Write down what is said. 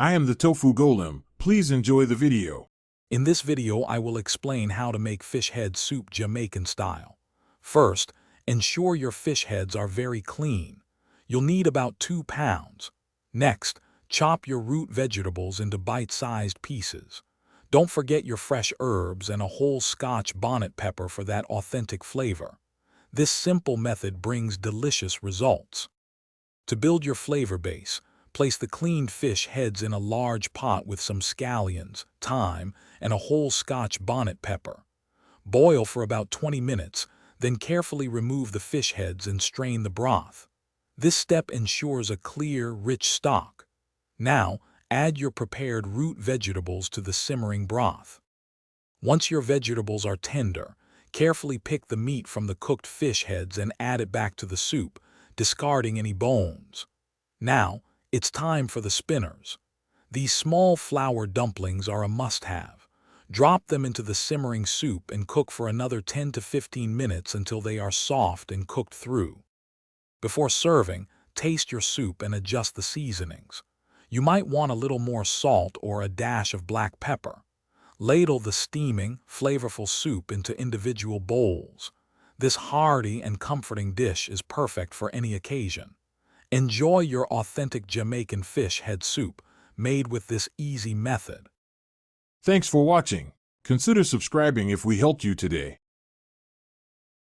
I am the Tofu Golem. Please enjoy the video. In this video, I will explain how to make fish head soup Jamaican style. First, ensure your fish heads are very clean. You'll need about 2 pounds. Next, chop your root vegetables into bite-sized pieces. Don't forget your fresh herbs and a whole Scotch bonnet pepper for that authentic flavor. This simple method brings delicious results. To build your flavor base, place the cleaned fish heads in a large pot with some scallions, thyme, and a whole Scotch bonnet pepper. Boil for about 20 minutes, then carefully remove the fish heads and strain the broth. This step ensures a clear, rich stock. Now, add your prepared root vegetables to the simmering broth. Once your vegetables are tender, carefully pick the meat from the cooked fish heads and add it back to the soup, discarding any bones. Now, it's time for the spinners. These small flour dumplings are a must-have. Drop them into the simmering soup and cook for another 10 to 15 minutes until they are soft and cooked through. Before serving, taste your soup and adjust the seasonings. You might want a little more salt or a dash of black pepper. Ladle the steaming, flavorful soup into individual bowls. This hearty and comforting dish is perfect for any occasion. Enjoy your authentic Jamaican fish head soup made with this easy method. Thanks for watching. Consider subscribing if we helped you today.